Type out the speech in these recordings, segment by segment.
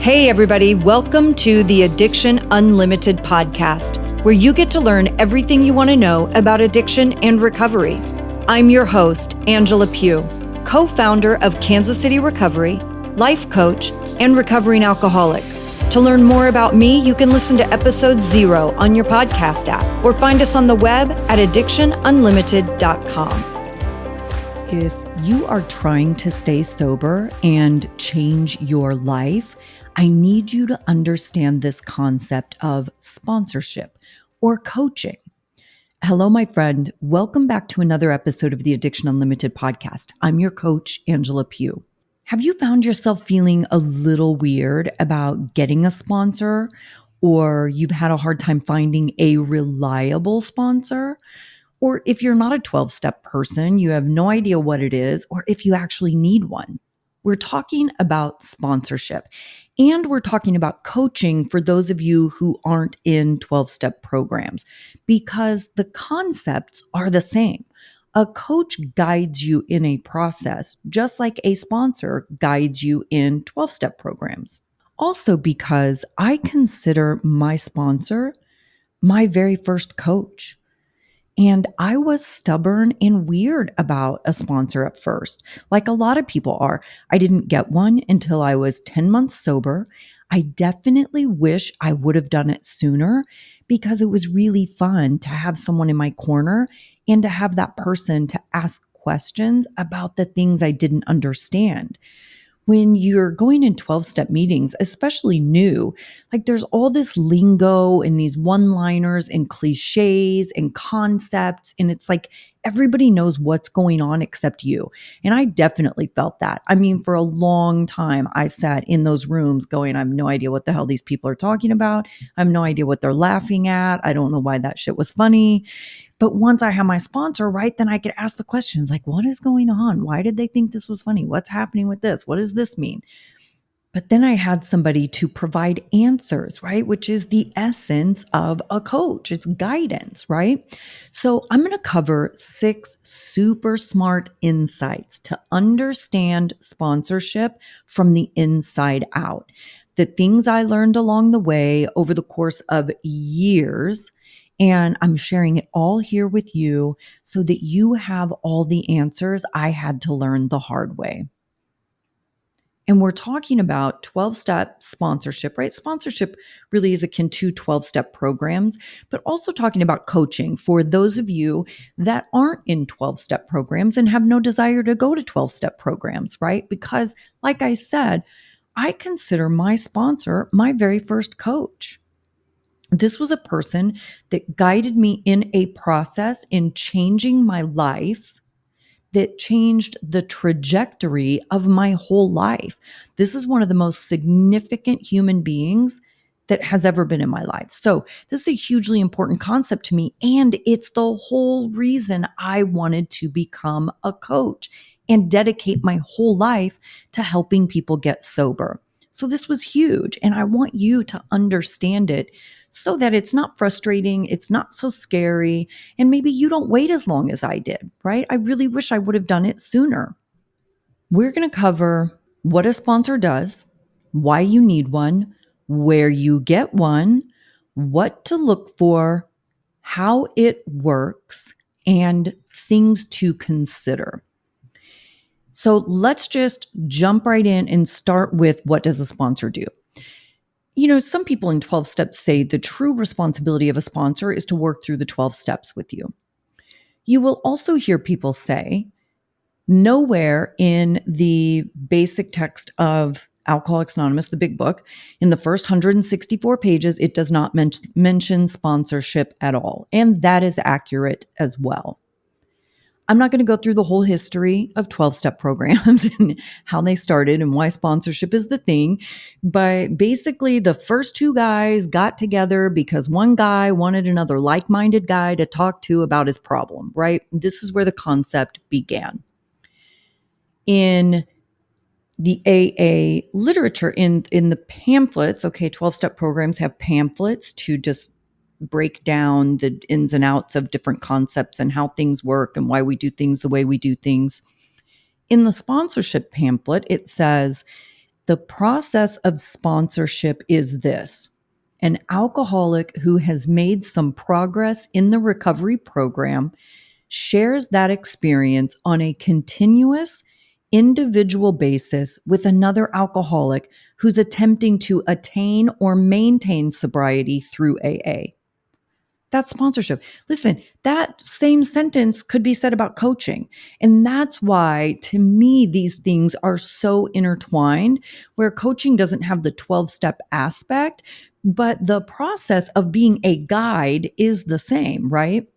Hey, everybody, welcome to the Addiction Unlimited podcast, where you get to learn everything you want to know about addiction and recovery. I'm your host, Angela Pugh, co-founder of Kansas City Recovery, life coach, and recovering alcoholic. To learn more about me, you can listen to episode 0 on your podcast app or find us on the web at addictionunlimited.com. If you are trying to stay sober and change your life, I need you to understand this concept of sponsorship or coaching. Hello, my friend. Welcome back to another episode of the Addiction Unlimited podcast. I'm your coach, Angela Pugh. Have you found yourself feeling a little weird about getting a sponsor, or you've had a hard time finding a reliable sponsor? Or if you're not a 12-step person, you have no idea what it is, or if you actually need one. We're talking about sponsorship, and we're talking about coaching for those of you who aren't in 12-step programs, because the concepts are the same. A coach guides you in a process, just like a sponsor guides you in 12-step programs. Also, because I consider my sponsor my very first coach. And I was stubborn and weird about a sponsor at first, like a lot of people are. I didn't get one until I was 10 months sober. I definitely wish I would have done it sooner because it was really fun to have someone in my corner and to have that person to ask questions about the things I didn't understand. When you're going in 12-step meetings, especially new, like there's all this lingo and these one-liners and cliches and concepts. And it's like everybody knows what's going on except you. And I definitely felt that. I mean, for a long time, I sat in those rooms going, I have no idea what the hell these people are talking about. I have no idea what they're laughing at. I don't know why that shit was funny. But once I have my sponsor, right, then I could ask the questions like, what is going on? Why did they think this was funny? What's happening with this? What does this mean? But then I had somebody to provide answers, right? Which is the essence of a coach. It's guidance, right? So I'm going to cover 6 super smart insights to understand sponsorship from the inside out. The things I learned along the way over the course of years. And I'm sharing it all here with you so that you have all the answers I had to learn the hard way. And we're talking about 12-step sponsorship, right? Sponsorship really is akin to 12-step programs, but also talking about coaching for those of you that aren't in 12-step programs and have no desire to go to 12-step programs, right? Because like I said, I consider my sponsor my very first coach. This was a person that guided me in a process in changing my life that changed the trajectory of my whole life. This is one of the most significant human beings that has ever been in my life. So this is a hugely important concept to me. And it's the whole reason I wanted to become a coach and dedicate my whole life to helping people get sober. So this was huge. And I want you to understand it so that it's not frustrating, it's not so scary, and maybe you don't wait as long as I did, right? I really wish I would have done it sooner. We're going to cover what a sponsor does, why you need one, where you get one, what to look for, how it works, and things to consider. So let's just jump right in and start with what does a sponsor do? You know, some people in 12 steps say the true responsibility of a sponsor is to work through the 12 steps with you. You will also hear people say, nowhere in the basic text of Alcoholics Anonymous, the big book, in the first 164 pages, it does not mention sponsorship at all. And that is accurate as well. I'm not going to go through the whole history of 12-step programs and how they started and why sponsorship is the thing. But basically, the first 2 guys got together because one guy wanted another like-minded guy to talk to about his problem, right? This is where the concept began. In the AA literature, in the pamphlets, okay, 12-step programs have pamphlets to just break down the ins and outs of different concepts and how things work and why we do things the way we do things. In the sponsorship pamphlet, it says, The process of sponsorship is this: an alcoholic who has made some progress in the recovery program shares that experience on a continuous, individual basis with another alcoholic who's attempting to attain or maintain sobriety through AA. That's sponsorship. Listen, that same sentence could be said about coaching. And that's why, to me, these things are so intertwined, where coaching doesn't have the 12-step aspect, but the process of being a guide is the same, right?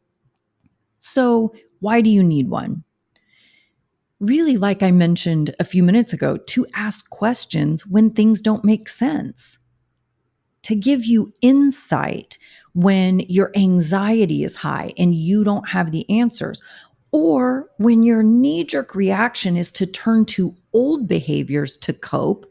So, why do you need one? Really, like I mentioned a few minutes ago, to ask questions when things don't make sense, to give you insight when your anxiety is high and you don't have the answers, or when your knee jerk reaction is to turn to old behaviors to cope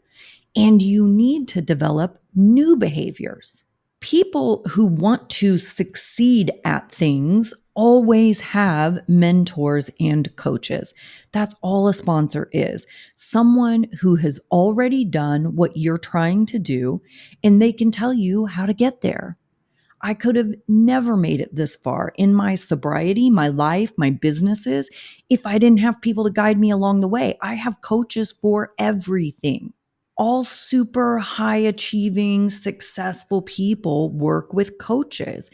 and you need to develop new behaviors. People who want to succeed at things always have mentors and coaches. That's all a sponsor is. Someone who has already done what you're trying to do, and they can tell you how to get there. I could have never made it this far in my sobriety, my life, my businesses, if I didn't have people to guide me along the way. I have coaches for everything. All super high achieving, successful people work with coaches.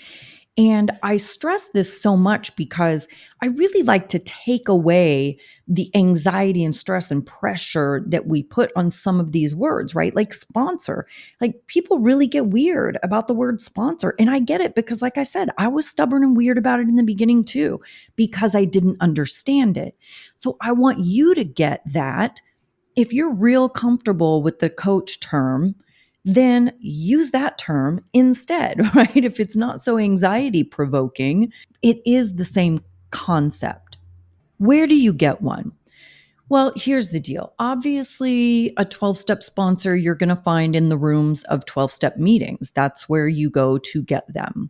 And I stress this so much because I really like to take away the anxiety and stress and pressure that we put on some of these words, right? Like sponsor. Like people really get weird about the word sponsor. And I get it because, like I said, I was stubborn and weird about it in the beginning too, because I didn't understand it. So I want you to get that. If you're real comfortable with the coach term, then use that term instead, right? If it's not so anxiety provoking, it is the same concept. Where do you get one? Well, here's the deal. Obviously, a 12-step sponsor you're going to find in the rooms of 12-step meetings. That's where you go to get them.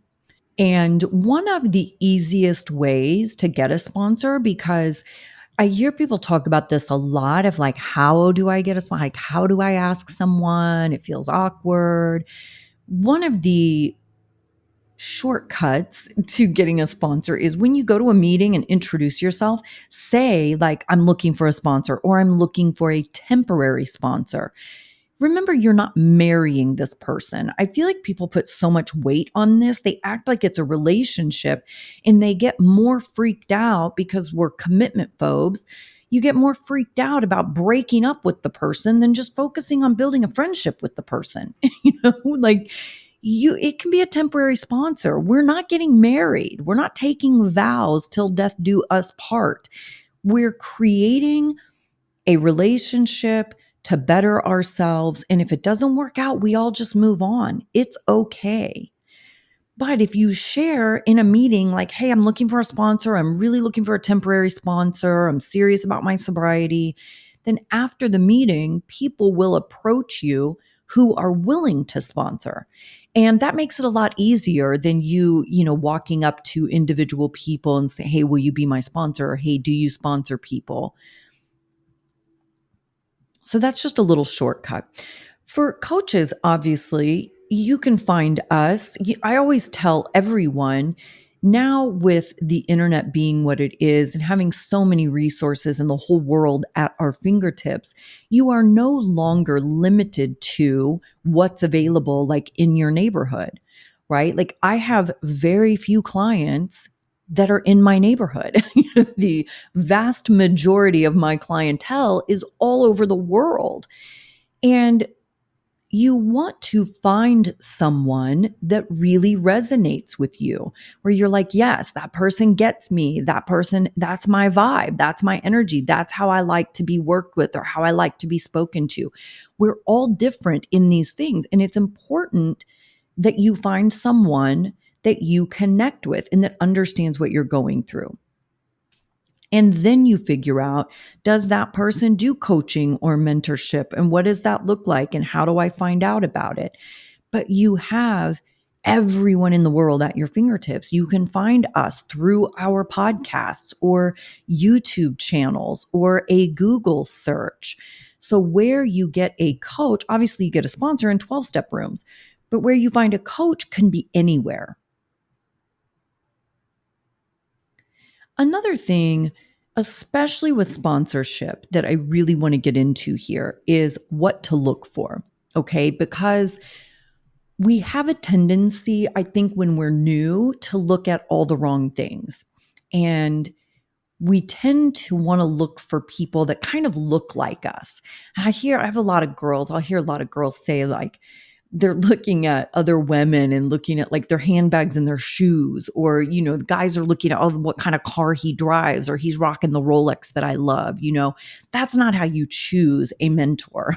And one of the easiest ways to get a sponsor, because I hear people talk about this a lot of like, how do I get a sponsor? Like, how do I ask someone? It feels awkward. One of the shortcuts to getting a sponsor is when you go to a meeting and introduce yourself, say, like, I'm looking for a sponsor or I'm looking for a temporary sponsor. Remember, you're not marrying this person. I feel like people put so much weight on this. They act like it's a relationship and they get more freaked out because we're commitment phobes. You get more freaked out about breaking up with the person than just focusing on building a friendship with the person. Like it can be a temporary sponsor. We're not getting married. We're not taking vows till death do us part. We're creating a relationship to better ourselves. And if it doesn't work out, we all just move on. It's okay. But if you share in a meeting, like, hey, I'm looking for a sponsor, I'm really looking for a temporary sponsor, I'm serious about my sobriety, then after the meeting, people will approach you who are willing to sponsor. And that makes it a lot easier than you walking up to individual people and say, hey, will you be my sponsor? Or, hey, do you sponsor people? So that's just a little shortcut. For coaches, obviously, you can find us. I always tell everyone now, with the internet being what it is and having so many resources in the whole world at our fingertips, you are no longer limited to what's available like in your neighborhood, right? Like I have very few clients that are in my neighborhood. The vast majority of my clientele is all over the world. And you want to find someone that really resonates with you, where you're like, yes, that person gets me. That person, that's my vibe. That's my energy. That's how I like to be worked with or how I like to be spoken to. We're all different in these things. And it's important that you find someone that you connect with and that understands what you're going through. And then you figure out, does that person do coaching or mentorship? And what does that look like? And how do I find out about it? But you have everyone in the world at your fingertips. You can find us through our podcasts or YouTube channels or a Google search. So where you get a coach, obviously you get a sponsor in 12-step rooms, but where you find a coach can be anywhere. Another thing, especially with sponsorship, that I really want to get into here is what to look for. Okay. Because we have a tendency, I think, when we're new to look at all the wrong things. And we tend to want to look for people that kind of look like us. And I have a lot of girls, I'll hear a lot of girls say, like, they're looking at other women and looking at like their handbags and their shoes, or, the guys are looking at, what kind of car he drives, or he's rocking the Rolex that I love. That's not how you choose a mentor.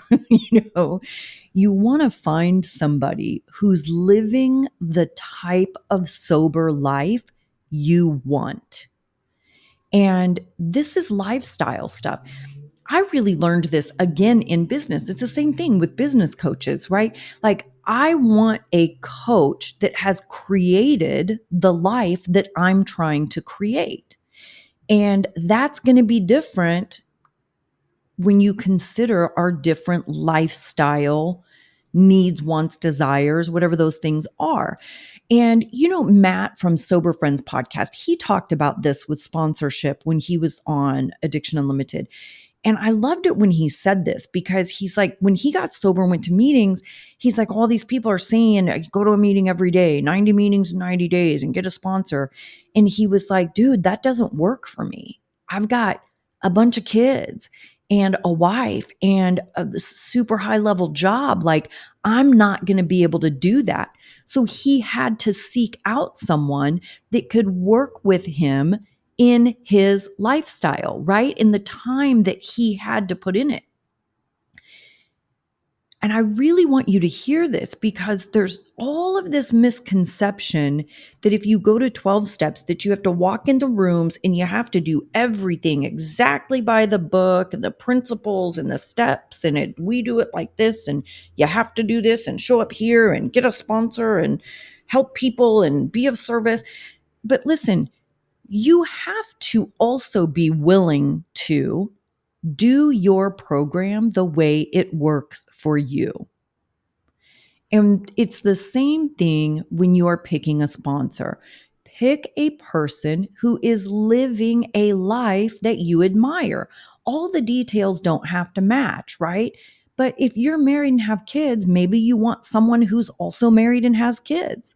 You want to find somebody who's living the type of sober life you want. And this is lifestyle stuff. I really learned this again in business. It's the same thing with business coaches, right? Like, I want a coach that has created the life that I'm trying to create. And that's going to be different when you consider our different lifestyle needs, wants, desires, whatever those things are. And, Matt from Sober Friends podcast, he talked about this with sponsorship when he was on Addiction Unlimited. And I loved it when he said this, because he's like, when he got sober and went to meetings, he's like, all these people are saying, go to a meeting every day, 90 meetings in 90 days and get a sponsor. And he was like, dude, that doesn't work for me. I've got a bunch of kids and a wife and a super high level job. Like, I'm not going to be able to do that. So he had to seek out someone that could work with him in his lifestyle, right? In the time that he had to put in it. And I really want you to hear this, because there's all of this misconception that if you go to 12 steps, that you have to walk into rooms and you have to do everything exactly by the book and the principles and the steps. And we do it like this, and you have to do this and show up here and get a sponsor and help people and be of service. But listen, you have to also be willing to do your program the way it works for you. And it's the same thing when you're picking a sponsor. Pick a person who is living a life that you admire. All the details don't have to match, right? But if you're married and have kids, maybe you want someone who's also married and has kids.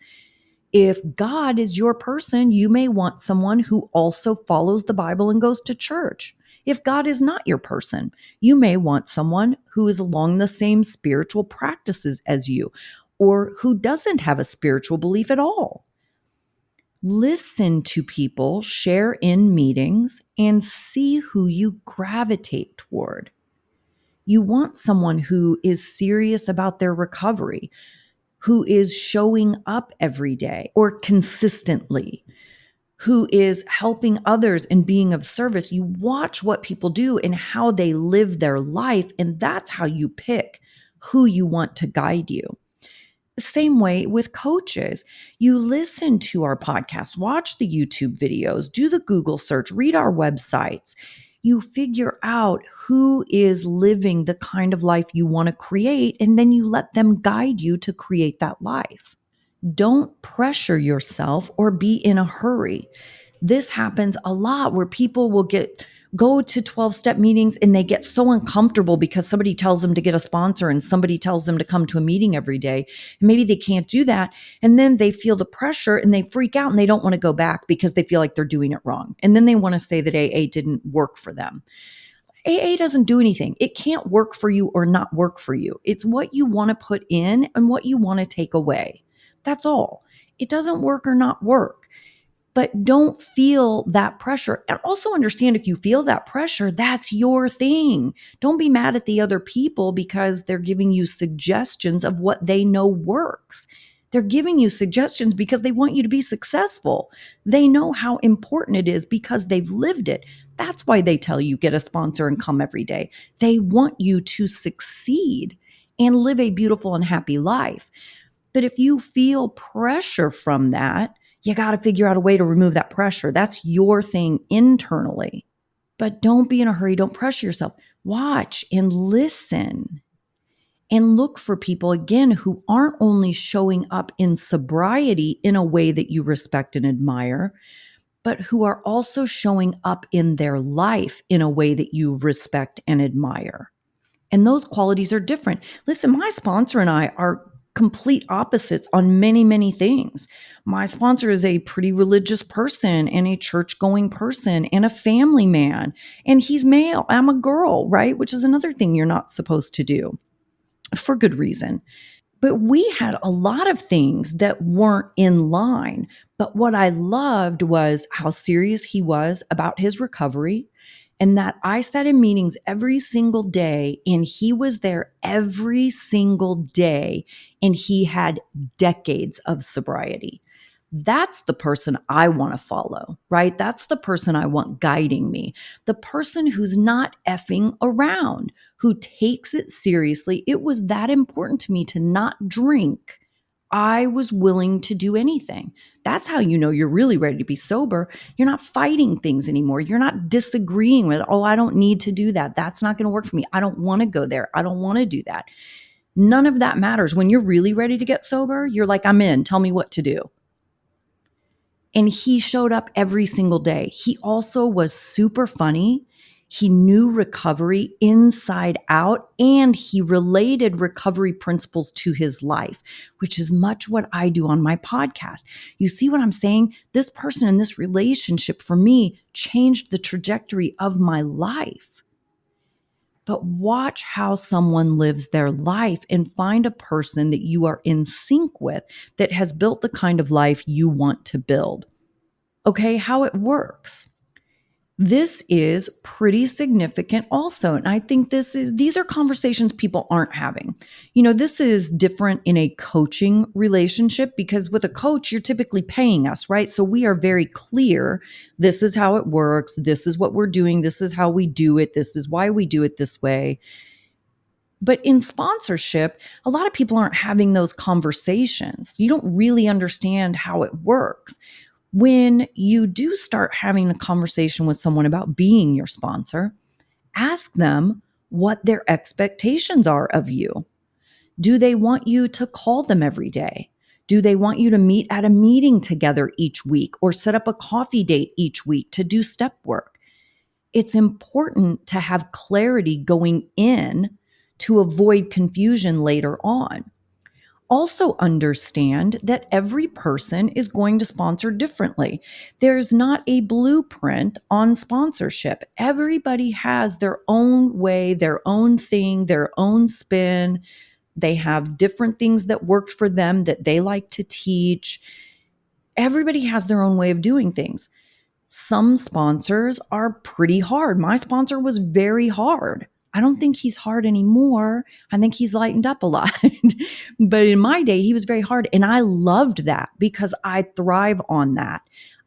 If God is your person, you may want someone who also follows the Bible and goes to church. If God is not your person, you may want someone who is along the same spiritual practices as you, or who doesn't have a spiritual belief at all. Listen to people share in meetings and see who you gravitate toward. You want someone who is serious about their recovery, who is showing up every day or consistently, who is helping others and being of service. You watch what people do and how they live their life, and that's how you pick who you want to guide you. Same way with coaches. You listen to our podcast, watch the YouTube videos, do the Google search, read our websites. You figure out who is living the kind of life you want to create, and then you let them guide you to create that life. Don't pressure yourself or be in a hurry. This happens a lot where people will go to 12-step meetings and they get so uncomfortable because somebody tells them to get a sponsor and somebody tells them to come to a meeting every day. And maybe they can't do that. And then they feel the pressure and they freak out and they don't want to go back because they feel like they're doing it wrong. And then they want to say that AA didn't work for them. AA doesn't do anything. It can't work for you or not work for you. It's what you want to put in and what you want to take away. That's all. It doesn't work or not work. But don't feel that pressure. And also understand, if you feel that pressure, that's your thing. Don't be mad at the other people because they're giving you suggestions of what they know works. They're giving you suggestions because they want you to be successful. They know how important it is because they've lived it. That's why they tell you get a sponsor and come every day. They want you to succeed and live a beautiful and happy life. But if you feel pressure from that, you got to figure out a way to remove that pressure. That's your thing internally. But don't be in a hurry. Don't pressure yourself. Watch and listen and look for people, again, who aren't only showing up in sobriety in a way that you respect and admire, but who are also showing up in their life in a way that you respect and admire. And those qualities are different. Listen, my sponsor and I are complete opposites on many, many things. My sponsor is a pretty religious person and a church going person and a family man. And he's male. I'm a girl, right? Which is another thing you're not supposed to do for good reason. But we had a lot of things that weren't in line. But what I loved was how serious he was about his recovery, and that I sat in meetings every single day and he was there every single day, and he had decades of sobriety. That's the person I want to follow, right? That's the person I want guiding me. The person who's not effing around, who takes it seriously. It was that important to me to not drink. I was willing to do anything. That's how you know you're really ready to be sober. You're not fighting things anymore. You're not disagreeing with, oh, I don't need to do that. That's not going to work for me. I don't want to go there. I don't want to do that. None of that matters. When you're really ready to get sober, you're like, I'm in. Tell me what to do. And he showed up every single day. He also was super funny. He knew recovery inside out, and he related recovery principles to his life, which is much what I do on my podcast. You see what I'm saying? This person and this relationship for me changed the trajectory of my life. But watch how someone lives their life and find a person that you are in sync with that has built the kind of life you want to build. Okay, how it works. This is pretty significant also. And I think these are conversations people aren't having. You know, this is different in a coaching relationship because with a coach, you're typically paying us, right? So we are very clear. This is how it works. This is what we're doing. This is how we do it. This is why we do it this way. But in sponsorship, a lot of people aren't having those conversations. You don't really understand how it works. When you do start having a conversation with someone about being your sponsor, ask them what their expectations are of you. Do they want you to call them every day? Do they want you to meet at a meeting together each week or set up a coffee date each week to do step work? It's important to have clarity going in to avoid confusion later on. Also understand that every person is going to sponsor differently. There's not a blueprint on sponsorship. Everybody has their own way, their own thing, their own spin. They have different things that work for them that they like to teach. Everybody has their own way of doing things. Some sponsors are pretty hard. My sponsor was very hard. I don't think he's hard anymore. I think he's lightened up a lot. But in my day, he was very hard. And I loved that because I thrive on that.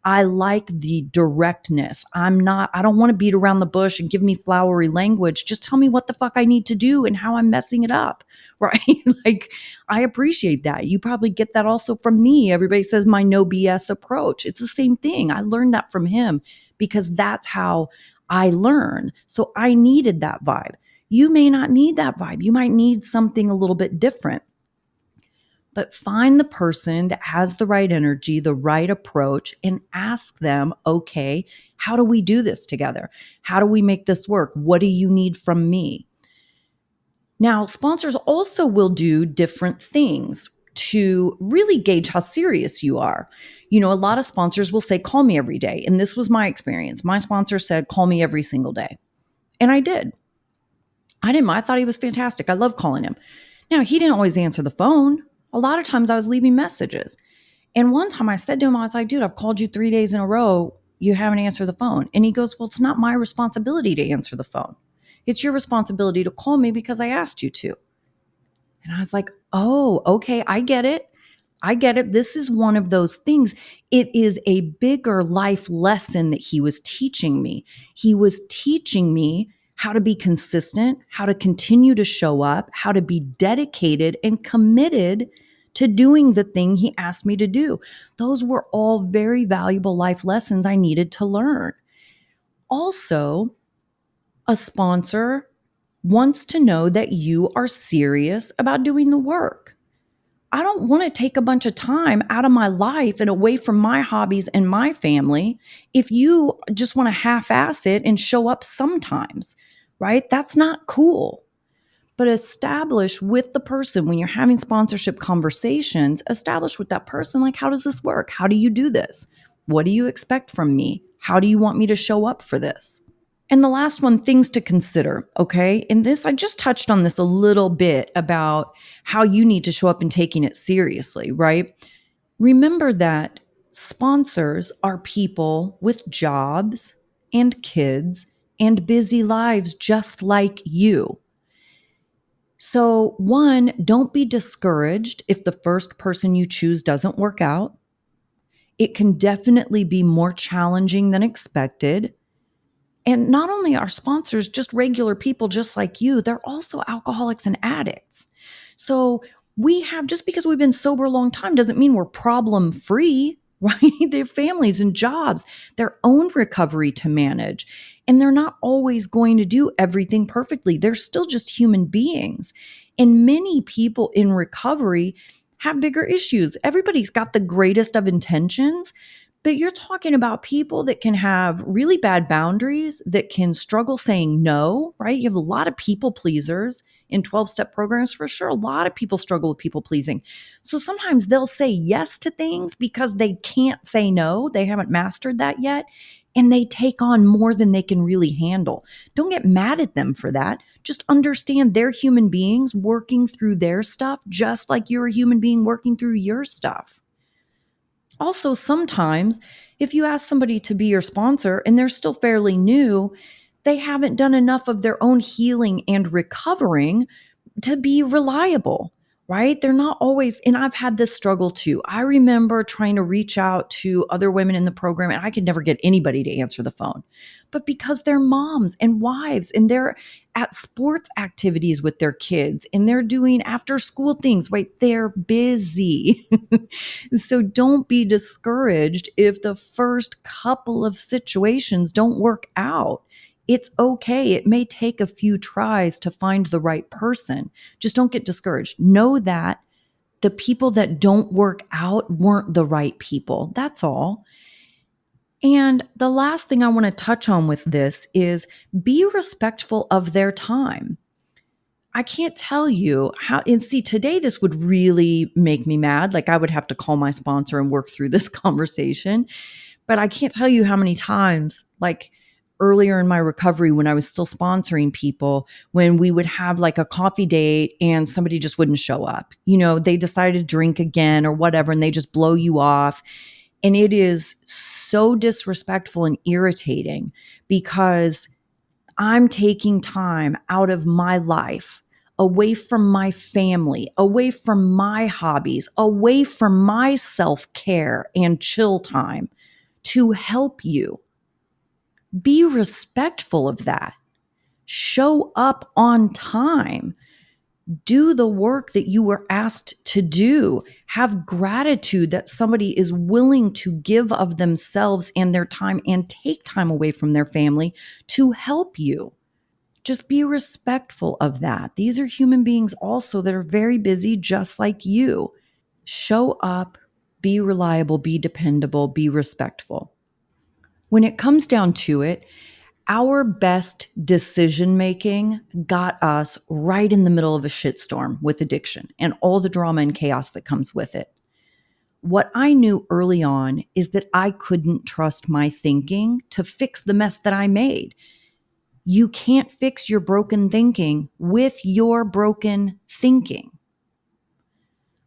I like the directness. I don't want to beat around the bush and give me flowery language. Just tell me what the fuck I need to do and how I'm messing it up, right? Like, I appreciate that. You probably get that also from me. Everybody says my no BS approach. It's the same thing. I learned that from him because that's how I learn. So I needed that vibe. You may not need that vibe. You might need something a little bit different. But find the person that has the right energy, the right approach, and ask them, okay, how do we do this together? How do we make this work? What do you need from me? Now, sponsors also will do different things to really gauge how serious you are. You know, a lot of sponsors will say, call me every day. And this was my experience. My sponsor said, call me every single day. And I did. I thought he was fantastic. I love calling him. Now, he didn't always answer the phone. A lot of times I was leaving messages. And one time I said to him, I was like, dude, I've called you 3 days in a row. You haven't answered the phone. And he goes, well, it's not my responsibility to answer the phone. It's your responsibility to call me because I asked you to. And I was like, oh, okay, I get it. I get it. This is one of those things. It is a bigger life lesson that he was teaching me. He was teaching me how to be consistent, how to continue to show up, how to be dedicated and committed to doing the thing he asked me to do. Those were all very valuable life lessons I needed to learn. Also, a sponsor wants to know that you are serious about doing the work. I don't want to take a bunch of time out of my life and away from my hobbies and my family if you just want to half ass it and show up sometimes, right? That's not cool. But establish with the person when you're having sponsorship conversations, establish with that person, like, how does this work? How do you do this? What do you expect from me? How do you want me to show up for this? And the last one, things to consider, okay? And this, I just touched on this a little bit about how you need to show up and taking it seriously, right? Remember that sponsors are people with jobs and kids and busy lives just like you. So, one, don't be discouraged if the first person you choose doesn't work out. It can definitely be more challenging than expected. And not only are sponsors just regular people just like you, they're also alcoholics and addicts. So we have, just because we've been sober a long time doesn't mean we're problem free, right? They have families and jobs, their own recovery to manage. And they're not always going to do everything perfectly. They're still just human beings. And many people in recovery have bigger issues. Everybody's got the greatest of intentions, but you're talking about people that can have really bad boundaries, that can struggle saying no, right? You have a lot of people pleasers in 12-step programs for sure. A lot of people struggle with people pleasing. So sometimes they'll say yes to things because they can't say no. They haven't mastered that yet. And they take on more than they can really handle. Don't get mad at them for that. Just understand they're human beings working through their stuff, just like you're a human being working through your stuff. Also, sometimes if you ask somebody to be your sponsor and they're still fairly new, they haven't done enough of their own healing and recovering to be reliable, right? They're not always, and I've had this struggle too. I remember trying to reach out to other women in the program and I could never get anybody to answer the phone. But because they're moms and wives and they're at sports activities with their kids and they're doing after school things, right? They're busy. So don't be discouraged if the first couple of situations don't work out. It's okay. It may take a few tries to find the right person. Just don't get discouraged. Know that the people that don't work out weren't the right people. That's all. And the last thing I want to touch on with this is be respectful of their time. I can't tell you how, and see, today this would really make me mad. Like I would have to call my sponsor and work through this conversation. But I can't tell you how many times, like earlier in my recovery when I was still sponsoring people, when we would have like a coffee date and somebody just wouldn't show up. You know, they decided to drink again or whatever, and they just blow you off. And it is so disrespectful and irritating because I'm taking time out of my life, away from my family, away from my hobbies, away from my self-care and chill time to help you. Be respectful of that. Show up on time. Do the work that you were asked to do. Have gratitude that somebody is willing to give of themselves and their time and take time away from their family to help you. Just be respectful of that. These are human beings also that are very busy, just like you. Show up, be reliable, be dependable, be respectful. When it comes down to it, our best decision making got us right in the middle of a shitstorm with addiction and all the drama and chaos that comes with it. What I knew early on is that I couldn't trust my thinking to fix the mess that I made. You can't fix your broken thinking with your broken thinking.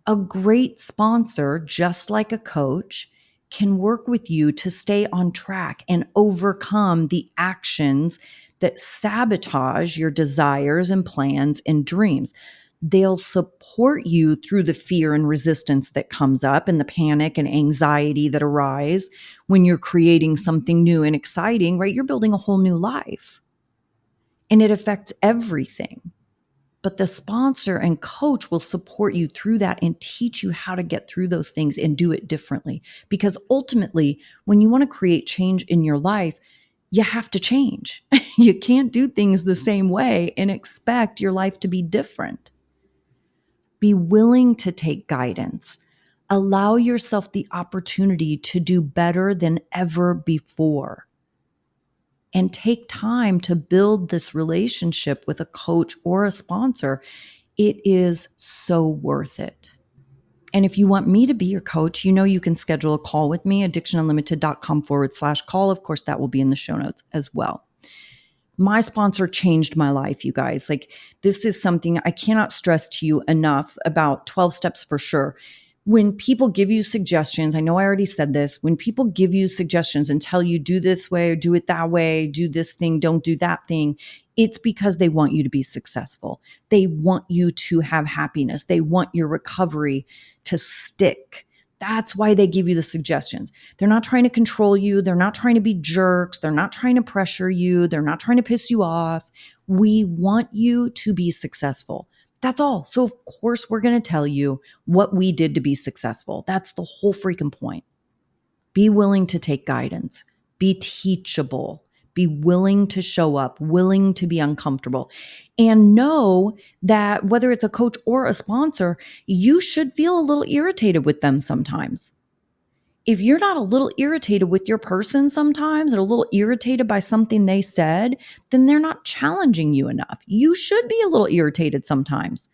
A great sponsor, just like a coach, can work with you to stay on track and overcome the actions that sabotage your desires and plans and dreams. They'll support you through the fear and resistance that comes up and the panic and anxiety that arise when you're creating something new and exciting, right? You're building a whole new life and it affects everything. But the sponsor and coach will support you through that and teach you how to get through those things and do it differently. Because ultimately, when you want to create change in your life, you have to change. You can't do things the same way and expect your life to be different. Be willing to take guidance. Allow yourself the opportunity to do better than ever before. And take time to build this relationship with a coach or a sponsor. It is so worth it. And if you want me to be your coach, you can schedule a call with me, addictionunlimited.com/call. Of course, that will be in the show notes as well. My sponsor changed my life, you guys. This is something I cannot stress to you enough about 12 steps for sure. When people give you suggestions, I know I already said this, when people give you suggestions and tell you do this way or do it that way, do this thing, don't do that thing, it's because they want you to be successful. They want you to have happiness. They want your recovery to stick. That's why they give you the suggestions. They're not trying to control you. They're not trying to be jerks. They're not trying to pressure you. They're not trying to piss you off. We want you to be successful. That's all. So of course, we're going to tell you what we did to be successful. That's the whole freaking point. Be willing to take guidance. Be teachable. Be willing to show up, willing to be uncomfortable. And know that whether it's a coach or a sponsor, you should feel a little irritated with them sometimes. If you're not a little irritated with your person sometimes or a little irritated by something they said, then they're not challenging you enough. You should be a little irritated sometimes.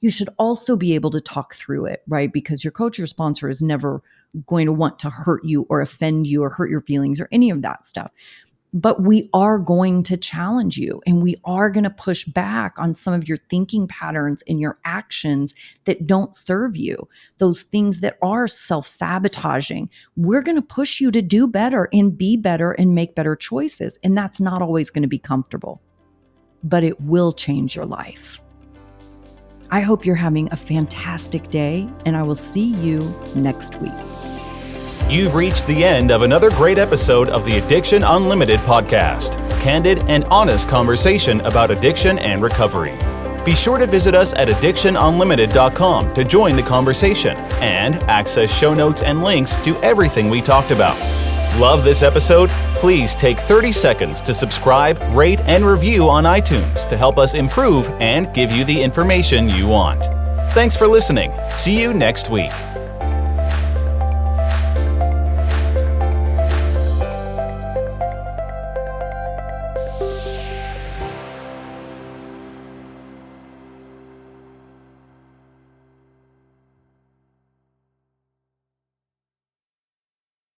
You should also be able to talk through it, right? Because your coach or sponsor is never going to want to hurt you or offend you or hurt your feelings or any of that stuff. But we are going to challenge you and we are going to push back on some of your thinking patterns and your actions that don't serve you, those things that are self-sabotaging. We're going to push you to do better and be better and make better choices. And that's not always going to be comfortable, but it will change your life. I hope you're having a fantastic day, and I will see you next week. You've reached the end of another great episode of the Addiction Unlimited podcast. Candid and honest conversation about addiction and recovery. Be sure to visit us at addictionunlimited.com to join the conversation and access show notes and links to everything we talked about. Love this episode? Please take 30 seconds to subscribe, rate, and review on iTunes to help us improve and give you the information you want. Thanks for listening. See you next week.